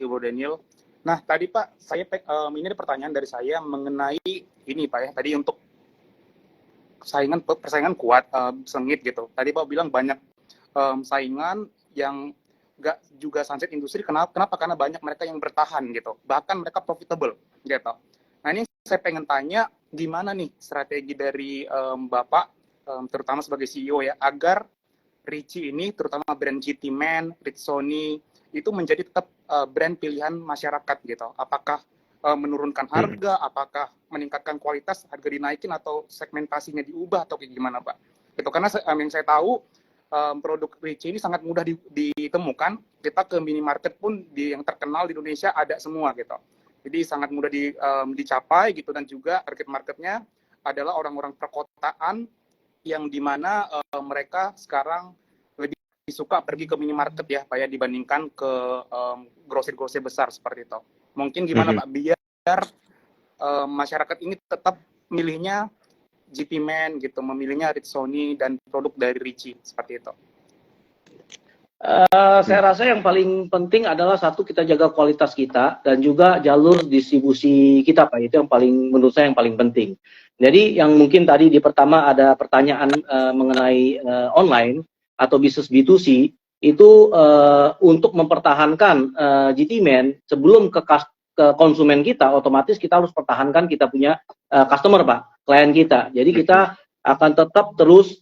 Ibu Daniel. Nah, tadi Pak, ini ada pertanyaan dari saya mengenai ini Pak ya. Tadi untuk persaingan kuat, sengit gitu. Tadi Pak bilang banyak saingan yang nggak juga sunset industri. Kenapa? Karena banyak mereka yang bertahan gitu. Bahkan mereka profitable gitu. Nah, ini saya pengen tanya gimana nih strategi dari Bapak, terutama sebagai CEO ya, agar Ricci ini, terutama brand GT Man, Ritsoni, itu menjadi tetap brand pilihan masyarakat gitu. Apakah menurunkan harga, apakah meningkatkan kualitas, harga dinaikin, atau segmentasinya diubah, atau kayak gimana Pak? Gitu. Karena yang saya tahu, produk Ricci ini sangat mudah ditemukan. Kita ke minimarket pun yang terkenal di Indonesia ada semua gitu. Jadi sangat mudah dicapai gitu, dan juga target marketnya adalah orang-orang perkotaan yang dimana mereka sekarang lebih suka pergi ke minimarket ya Pak ya, dibandingkan ke grosir-grosir besar seperti itu. Mungkin gimana Pak biar masyarakat ini tetap milihnya GP Man gitu, memilihnya Ritsoni dan produk dari Ricci seperti itu. Saya rasa yang paling penting adalah satu, kita jaga kualitas kita dan juga jalur distribusi kita Pak. Itu yang paling, menurut saya yang paling penting. Jadi yang mungkin tadi di pertama ada pertanyaan mengenai online atau bisnis B2C itu untuk mempertahankan GT Man sebelum ke konsumen kita, otomatis kita harus pertahankan kita punya customer Pak, klien kita. Jadi kita akan tetap terus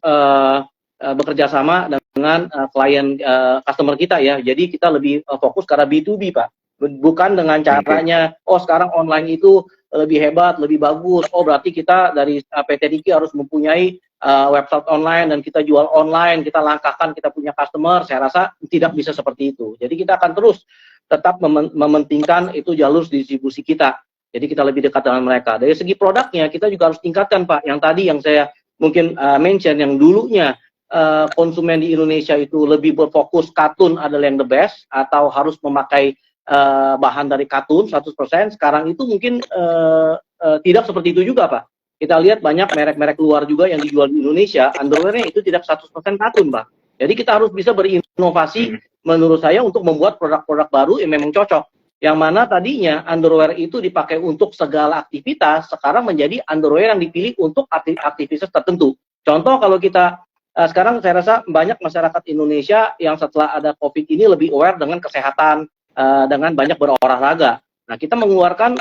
bekerja sama dengan klien customer kita ya. Jadi kita lebih fokus karena B2B Pak. Bukan dengan caranya, oh sekarang online itu lebih hebat, lebih bagus. Oh berarti kita dari PT Diki harus mempunyai website online dan kita jual online, kita langkahkan kita punya customer. Saya rasa tidak bisa seperti itu. Jadi kita akan terus tetap mementingkan itu jalur distribusi kita. Jadi kita lebih dekat dengan mereka. Dari segi produknya kita juga harus tingkatkan Pak. Yang tadi yang saya mungkin mention, yang dulunya konsumen di Indonesia itu lebih berfokus katun adalah yang the best, atau harus memakai bahan dari katun 100%, sekarang itu mungkin tidak seperti itu juga Pak. Kita lihat banyak merek-merek luar juga yang dijual di Indonesia, underwear-nya itu tidak 100% katun Pak. Jadi kita harus bisa berinovasi menurut saya untuk membuat produk-produk baru yang memang cocok. Yang mana tadinya underwear itu dipakai untuk segala aktivitas, sekarang menjadi underwear yang dipilih untuk aktivitas tertentu. Contoh kalau kita sekarang saya rasa banyak masyarakat Indonesia yang setelah ada COVID ini lebih aware dengan kesehatan, dengan banyak berolahraga. Nah, kita mengeluarkan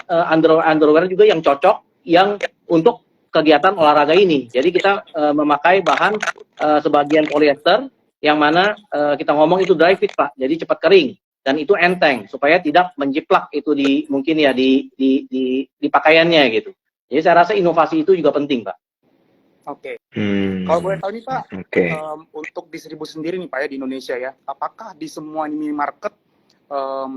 underwear juga yang cocok, yang untuk kegiatan olahraga ini. Jadi kita memakai bahan sebagian poliester, yang mana kita ngomong itu dry fit Pak, jadi cepat kering dan itu enteng supaya tidak menjiplak itu mungkin ya di pakaiannya gitu. Jadi saya rasa inovasi itu juga penting Pak. Oke. Kalau boleh tahu nih Pak, untuk distribusi sendiri nih Pak ya di Indonesia ya, apakah di semua minimarket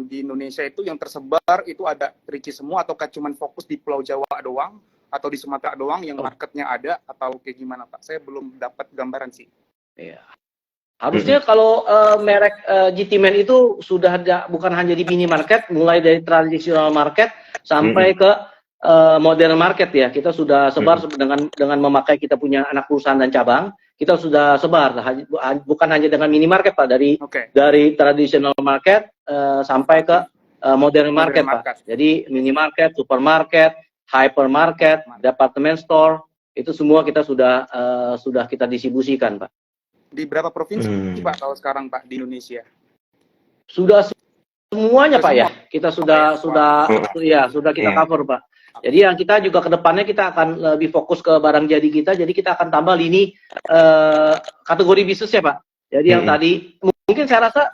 di Indonesia itu yang tersebar itu ada Ricci semua, ataukah cuma fokus di Pulau Jawa doang, atau di Sumatera doang yang marketnya ada, atau kayak gimana Pak? Saya belum dapat gambaran sih. Iya. Harusnya kalau merek GT Man itu sudah ada, bukan hanya di minimarket, mulai dari tradisional market sampai ke modern market ya. Kita sudah sebar dengan memakai kita punya anak perusahaan dan cabang. Kita sudah sebar, bukan hanya dengan minimarket Pak, dari tradisional market sampai ke modern market Pak. Jadi minimarket, supermarket, hypermarket, department store, itu semua kita sudah kita distribusikan Pak. Di berapa provinsi Pak kalau sekarang Pak di Indonesia? Sudah semuanya Pak ya. Kita sudah kita cover Pak. Jadi yang kita juga kedepannya kita akan lebih fokus ke barang jadi kita. Jadi kita akan tambah lini kategori bisnis ya Pak. Jadi yang tadi mungkin saya rasa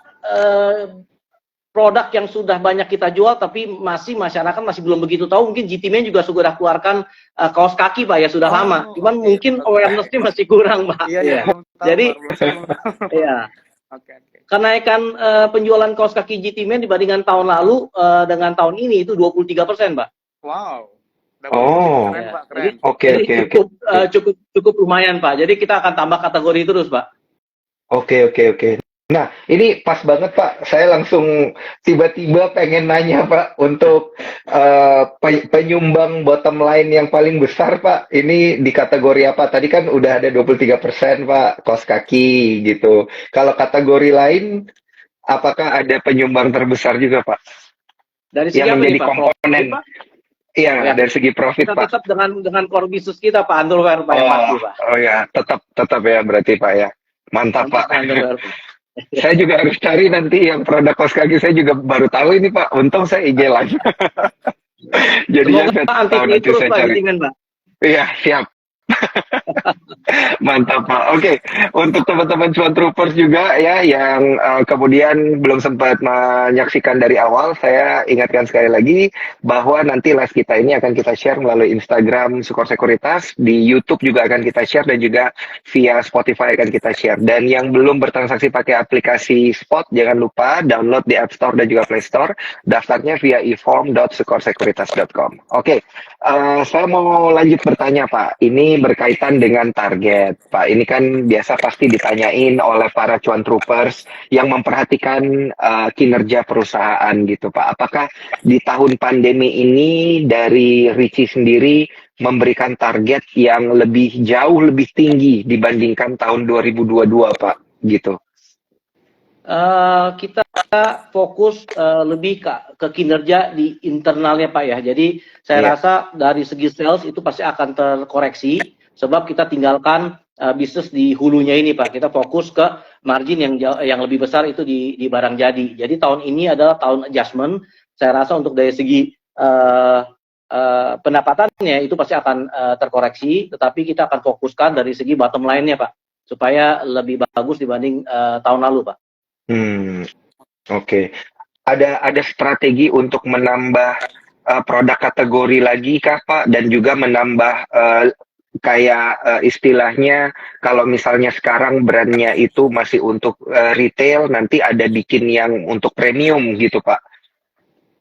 produk yang sudah banyak kita jual tapi masyarakat masih belum begitu tahu. Mungkin GT Man juga sudah keluarkan kaos kaki Pak ya, sudah lama. Cuman mungkin awareness-nya masih kurang Pak. Iya. Jadi ya. Kenaikan penjualan kaos kaki GT Man dibandingkan tahun lalu dengan tahun ini itu 23% Pak. Wow. Keren, Pak. Keren. Oke. Cukup lumayan Pak. Jadi kita akan tambah kategori terus Pak. Oke. Nah, ini pas banget Pak. Saya langsung tiba-tiba pengen nanya Pak untuk penyumbang bottom line yang paling besar Pak. Ini di kategori apa? Tadi kan udah ada 23% Pak, kaos kaki gitu. Kalau kategori lain, apakah ada penyumbang terbesar juga Pak? Dari segi yang apa nih menjadi Pak? komponen. Profit, Pak? Iya, Oh, ya. dari segi profit, Kita Pak. tetap dengan core bisnis kita Pak, underwear Pak yang pasti Pak. Oh ya, tetap ya berarti Pak ya. Mantap Pak. Tetap underwear Pak. Saya juga harus cari nanti yang produk kaos kaki, saya juga baru tahu ini Pak. Untung saya IG live. Jadinya Semoga saya anti tahu hate nanti terus saya Pak cari. Jitingan Pak. Iya, siap. Mantap Pak. Oke, untuk teman-teman Cuan Troopers juga ya yang kemudian belum sempat menyaksikan dari awal, saya ingatkan sekali lagi bahwa nanti live kita ini akan kita share melalui Instagram Sukor Sekuritas, di YouTube juga akan kita share dan juga via Spotify akan kita share. Dan yang belum bertransaksi pakai aplikasi Spot, jangan lupa download di App Store dan juga Play Store. Daftarnya via eform.sukorsekuritas.com. Oke, saya mau lanjut bertanya Pak. Ini berkaitan dengan target Pak. Ini kan biasa pasti ditanyain oleh para cuan troopers yang memperhatikan kinerja perusahaan gitu Pak. Apakah di tahun pandemi ini dari Richie sendiri memberikan target yang lebih jauh lebih tinggi dibandingkan tahun 2022 Pak gitu? Kita fokus lebih ke kinerja di internalnya Pak ya. Jadi saya Iya. rasa dari segi sales itu pasti akan terkoreksi sebab kita tinggalkan bisnis di hulunya ini Pak. Kita fokus ke margin yang lebih besar itu di barang jadi. Jadi tahun ini adalah tahun adjustment. Saya rasa untuk dari segi pendapatannya itu pasti akan terkoreksi, tetapi kita akan fokuskan dari segi bottom line-nya Pak, supaya lebih bagus dibanding tahun lalu Pak. Oke. Ada strategi untuk menambah produk kategori lagi kah Pak, dan juga menambah kayak istilahnya kalau misalnya sekarang brandnya itu masih untuk retail, nanti ada bikin yang untuk premium gitu Pak.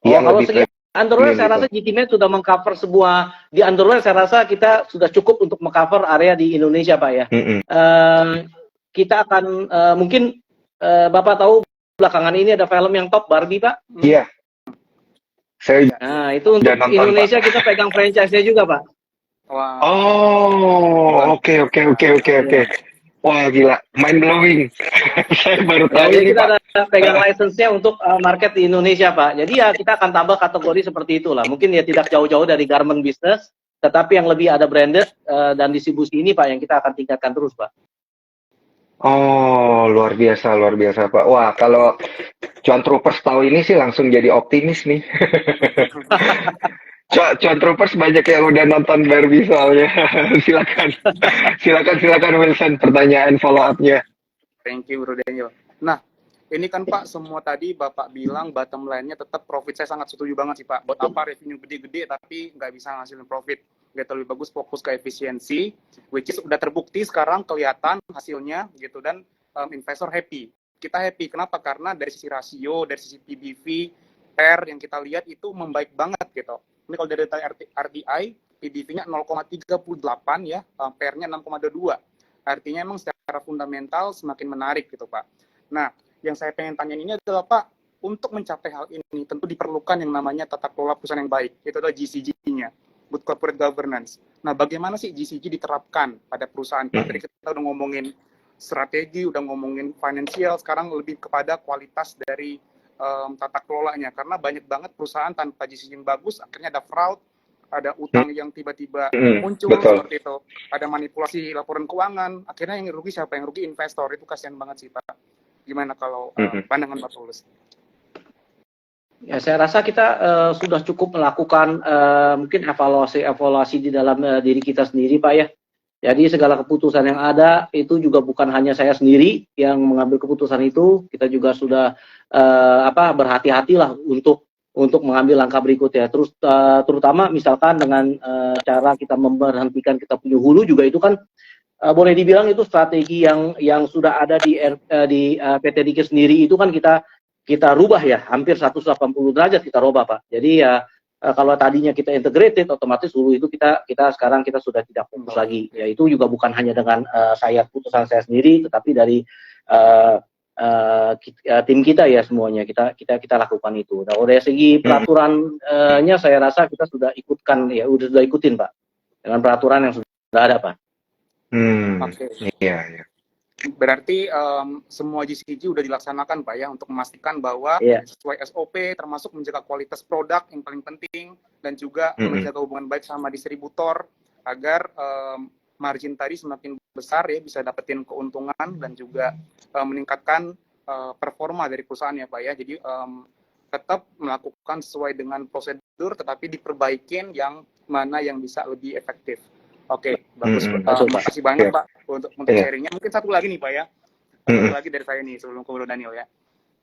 Oh, Yang kalau lebih segi underwear premium saya gitu. rasa GTMate sudah mengcover di underwear saya rasa kita sudah cukup untuk mengcover area di Indonesia Pak ya. Mm-mm. Kita akan mungkin Bapak tahu belakangan ini ada film yang top Barbie Pak. Iya. Saya Nah itu untuk udah nonton Indonesia Pak. kita pegang franchise-nya juga Pak. Wah, Oh, oke. Wah gila, mind blowing. Saya baru Ya, tahu jadi ini kita Pak. ada pegang license-nya untuk market di Indonesia Pak. Jadi ya kita akan tambah kategori seperti itulah. Mungkin ya tidak jauh-jauh dari garment business, tetapi yang lebih ada branded dan distribusi ini Pak yang kita akan tingkatkan terus Pak. Oh, luar biasa Pak. Wah, kalau Cuan Troopers tahu ini sih langsung jadi optimis nih. Cuan Troopers banyak yang udah nonton Barbie soalnya. Silakan Wilson, pertanyaan follow up-nya. thank you Bro Daniel. Nah, ini kan Pak, semua tadi Bapak bilang bottom line-nya tetap profit. Saya sangat setuju banget sih Pak. Buat apa revenue gede-gede tapi nggak bisa ngasilin profit? Gitu, lebih bagus fokus ke efisiensi, which is udah terbukti sekarang, kelihatan hasilnya gitu, dan investor happy. Kita happy, kenapa? Karena dari sisi rasio, dari sisi PBV, PER yang kita lihat itu membaik banget gitu. Ini kalau dari data RTI, PBV-nya 0,38 ya, PER-nya 6,22. Artinya emang secara fundamental semakin menarik gitu Pak. Nah, yang saya pengen tanya ini adalah Pak, untuk mencapai hal ini tentu diperlukan yang namanya tata kelola perusahaan yang baik. Itu adalah GCG-nya, Good Corporate Governance. Nah, bagaimana sih GCG diterapkan pada perusahaan? Tadi kita udah ngomongin strategi, udah ngomongin financial, sekarang lebih kepada kualitas dari tata kelolanya. Karena banyak banget perusahaan tanpa GCG yang bagus, akhirnya ada fraud, ada utang yang tiba-tiba muncul Betul. seperti itu, ada manipulasi laporan keuangan, akhirnya yang rugi siapa? Yang rugi investor. Itu kasihan banget sih Pak. Gimana kalau pandangan Pak Tulus? Ya, saya rasa kita sudah cukup melakukan mungkin evaluasi di dalam diri kita sendiri, Pak ya. Jadi segala keputusan yang ada itu juga bukan hanya saya sendiri yang mengambil keputusan itu, kita juga sudah berhati-hatilah untuk mengambil langkah berikutnya. Terus terutama misalkan dengan cara kita memberhentikan kita punya hulu juga itu kan boleh dibilang itu strategi yang sudah ada di PT Diki sendiri itu kan kita rubah ya, hampir 180 derajat kita rubah Pak. Jadi ya kalau tadinya kita integrated, otomatis hulu itu kita sekarang kita sudah tidak fokus lagi. Ya itu juga bukan hanya dengan keputusan saya sendiri, tetapi dari tim kita ya semuanya kita lakukan itu. Nah dari segi peraturannya saya rasa kita sudah ikutin Pak dengan peraturan yang sudah ada Pak. Iya. Berarti semua GCG udah dilaksanakan Pak ya untuk memastikan bahwa sesuai SOP termasuk menjaga kualitas produk yang paling penting dan juga menjaga hubungan baik sama distributor agar margin tadi semakin besar ya bisa dapetin keuntungan dan juga meningkatkan performa dari perusahaan ya Pak ya. Jadi tetap melakukan sesuai dengan prosedur tetapi diperbaikin yang mana yang bisa lebih efektif. Oke, bagus. Terima kasih banyak Pak untuk sharingnya. Mungkin satu lagi nih Pak ya, satu lagi dari saya nih sebelum ke Bro Daniel ya.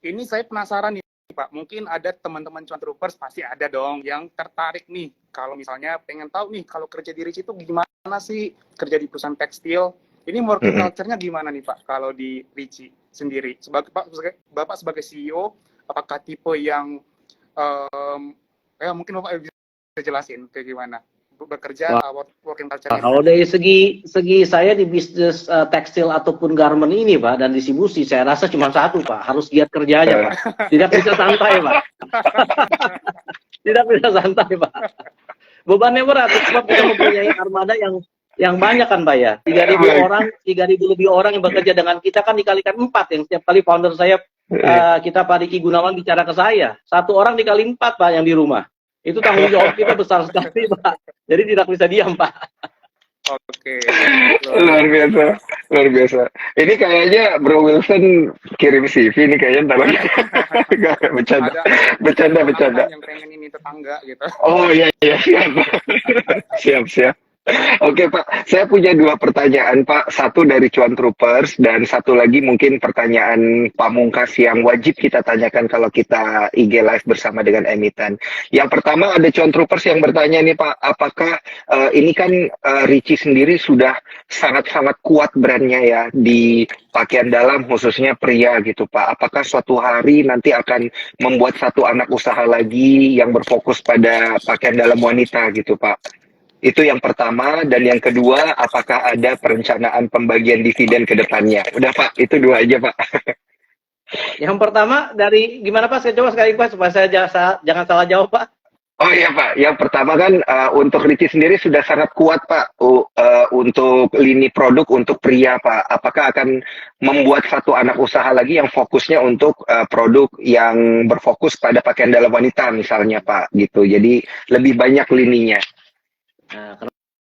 Ini saya penasaran nih Pak, mungkin ada teman-teman Cuan Troopers pasti ada dong yang tertarik nih kalau misalnya pengen tahu nih kalau kerja di Ricci itu gimana sih kerja di perusahaan tekstil. Ini working culture-nya gimana nih Pak kalau di Ricci sendiri? Bapak sebagai CEO, apakah tipe yang mungkin Bapak bisa jelasin kayak gimana? Bekerja working culture. Kalau dari segi saya di bisnis tekstil ataupun garment ini Pak dan distribusi saya rasa cuma satu Pak, harus giat kerja aja Pak. Tidak bisa santai Pak. Tidak bisa santai Pak. Bebannya berat sebab kita mempunyai armada yang banyak kan Pak ya. 3.000 lebih orang yang bekerja dengan kita kan dikalikan 4 yang setiap kali founder saya kita Pak Diki Gunawan bicara ke saya. 1 orang dikali 4 Pak yang di rumah. Itu tanggung jawab kita besar sekali Pak. Jadi tidak bisa diam Pak. Oke. Luar biasa. Ini kayaknya Bro Wilson kirim CV nih kayaknya ntar lagi. Bercanda. Yang pengen ini tetangga gitu. Oh iya siap. Oke Pak, saya punya 2 pertanyaan Pak. Satu dari Cuan Troopers dan satu lagi mungkin pertanyaan pamungkas yang wajib kita tanyakan kalau kita IG live bersama dengan emiten. Yang pertama ada Cuan Troopers yang bertanya nih Pak, apakah ini kan Ricci sendiri sudah sangat-sangat kuat brandnya ya di pakaian dalam khususnya pria gitu Pak. Apakah suatu hari nanti akan membuat satu anak usaha lagi yang berfokus pada pakaian dalam wanita gitu Pak? Itu yang pertama, dan yang kedua, apakah ada perencanaan pembagian dividen ke depannya? Udah Pak, itu 2 aja Pak. Yang pertama dari gimana Pak? Saya coba sekali Pak supaya saya jangan salah jawab Pak. Oh iya Pak, yang pertama kan untuk Ricci sendiri sudah sangat kuat Pak untuk lini produk untuk pria Pak. Apakah akan membuat satu anak usaha lagi yang fokusnya untuk produk yang berfokus pada pakaian dalam wanita misalnya Pak gitu. Jadi lebih banyak lininya. Nah,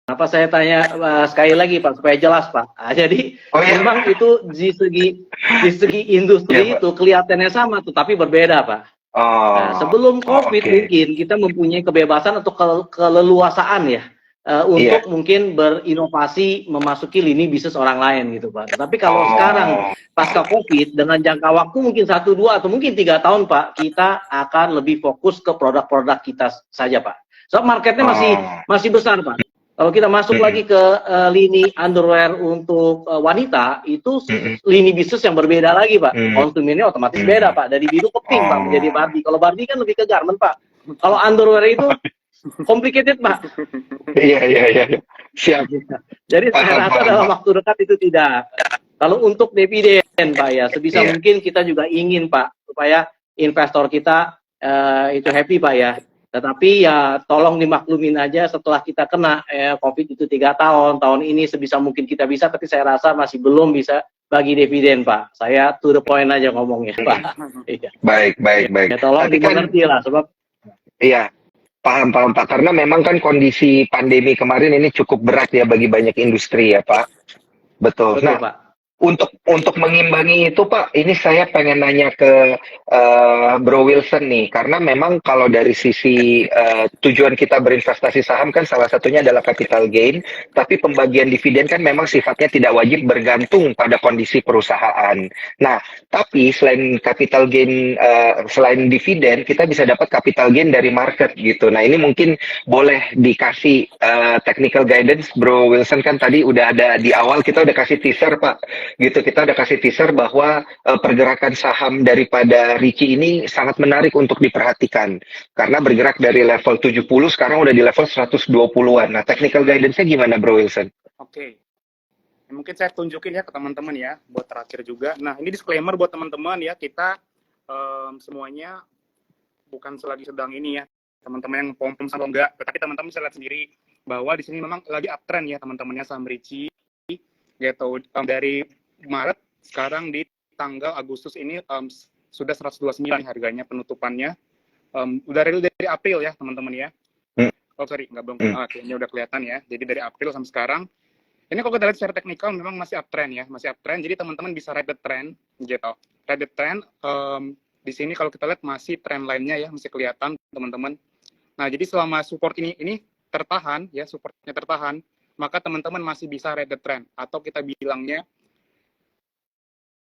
kenapa saya tanya sekali lagi Pak supaya jelas Pak. Jadi memang itu di segi industri itu kelihatannya sama tetapi berbeda Pak. Nah, sebelum COVID mungkin kita mempunyai kebebasan atau keleluasaan ya untuk mungkin berinovasi memasuki lini bisnis orang lain gitu Pak. Tapi kalau sekarang pasca COVID dengan jangka waktu mungkin 1, 2 atau mungkin 3 tahun Pak, kita akan lebih fokus ke produk-produk kita saja Pak. So marketnya masih besar Pak. Kalau kita masuk lagi ke lini underwear untuk wanita, itu lini bisnis yang berbeda lagi Pak. Konsumennya otomatis beda Pak. Dari biru ke pink Pak menjadi Barbie. Kalau Barbie kan lebih ke garment Pak. Kalau underwear itu complicated Pak. Iya. Siap. Jadi saya rasa dalam waktu dekat itu tidak. Kalau untuk dividen Pak ya, sebisa mungkin kita juga ingin Pak supaya investor kita itu happy Pak ya. Tetapi ya tolong dimaklumin aja setelah kita kena COVID itu 3 tahun ini sebisa mungkin kita bisa, tapi saya rasa masih belum bisa bagi dividen Pak. Saya to the point aja ngomongnya Pak. Baik. Ya, tolong dimengerti lah sebab. Iya, paham Pak. Karena memang kan kondisi pandemi kemarin ini cukup berat ya bagi banyak industri ya Pak. Betul nah, Pak. Untuk mengimbangi itu Pak, ini saya pengen nanya ke Bro Wilson nih, karena memang kalau dari sisi tujuan kita berinvestasi saham kan salah satunya adalah capital gain, tapi pembagian dividen kan memang sifatnya tidak wajib bergantung pada kondisi perusahaan. Nah, tapi selain capital gain, selain dividen, kita bisa dapat capital gain dari market gitu. Nah, ini mungkin boleh dikasih technical guidance, Bro Wilson kan tadi udah ada di awal kita udah kasih teaser Pak. Gitu kita udah kasih teaser bahwa pergerakan saham daripada Ricci ini sangat menarik untuk diperhatikan karena bergerak dari level 70 sekarang udah di level 120-an. Nah, technical guidance-nya gimana Bro Wilson? Oke. Mungkin saya tunjukin ya ke teman-teman ya buat terakhir juga. Nah, ini disclaimer buat teman-teman ya, kita semuanya bukan selagi sedang ini ya teman-teman yang pom-pom sama enggak, tetapi teman-teman bisa lihat sendiri bahwa di sini memang lagi uptrend ya teman-temannya saham Ricci gitu. Dari Maret, sekarang di tanggal Agustus ini sudah 129 harganya penutupannya. Udah real dari April ya teman-teman ya. Oh sorry, nggak belum. Oke, ini udah kelihatan ya. Jadi dari April sampai sekarang. Ini kalau kita lihat secara teknikal memang masih uptrend ya, masih uptrend. Jadi teman-teman bisa ride the trend gitu. Ride the trend di sini kalau kita lihat masih trend line-nya ya, masih kelihatan teman-teman. Nah, jadi selama support ini tertahan ya, supportnya tertahan, maka teman-teman masih bisa ride the trend atau kita bilangnya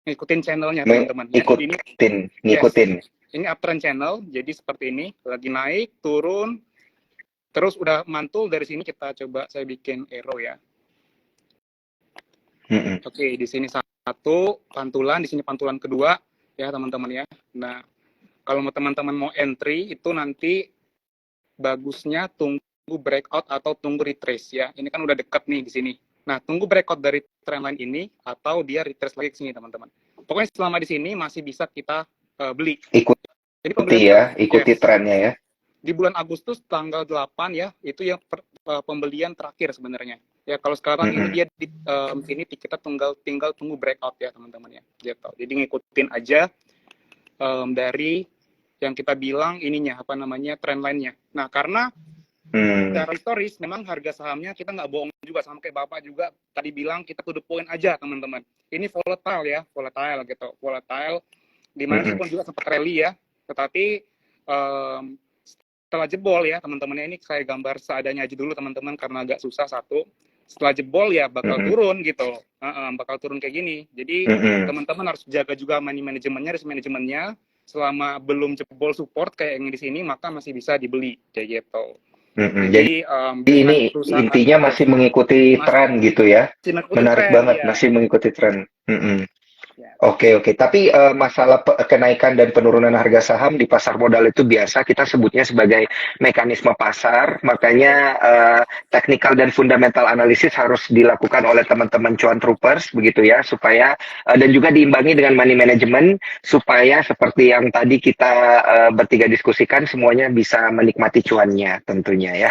ngikutin channelnya teman-teman. Ya, Ngikutin. Yes, ini uptrend channel, jadi seperti ini, lagi naik, turun, terus udah mantul dari sini kita coba saya bikin arrow ya. Oke, di sini satu pantulan, di sini pantulan kedua ya teman-teman ya. Nah, kalau teman-teman mau entry itu nanti bagusnya tunggu breakout atau tunggu retrace ya. Ini kan udah dekat nih di sini. Nah, tunggu breakout dari trendline ini atau dia retrace lagi ke sini teman-teman. Pokoknya selama di sini masih bisa kita beli. Ikuti trennya ya. Di bulan Agustus tanggal 8 ya, itu yang pembelian terakhir sebenarnya. Ya kalau sekarang ini dia di sini kita tinggal tunggu breakout ya teman-teman ya. Gitu. Jadi ngikutin aja dari yang kita bilang ininya apa namanya trendline-nya. Nah, karena secara historis memang harga sahamnya kita nggak bohong juga, sama kayak Bapak juga tadi bilang kita to the point aja teman-teman. Ini volatile ya, volatile gitu. Volatile di mana pun juga sempat rally ya. Tetapi setelah jebol ya teman-teman, ini saya gambar seadanya aja dulu teman-teman karena agak susah satu. Setelah jebol ya bakal turun gitu, bakal turun kayak gini. Jadi teman-teman harus jaga juga money manajemennya, risk manajemennya. Selama belum jebol support kayak yang di sini, maka masih bisa dibeli kayak gitu. Jadi ini intinya masih mengikuti tren gitu ya. Menarik banget ya. Masih mengikuti tren. Oke. Tapi masalah kenaikan dan penurunan harga saham di pasar modal itu biasa kita sebutnya sebagai mekanisme pasar. Makanya technical dan fundamental analysis harus dilakukan oleh teman-teman cuan troopers begitu ya, supaya dan juga diimbangi dengan money management supaya seperti yang tadi kita bertiga diskusikan semuanya bisa menikmati cuannya tentunya ya.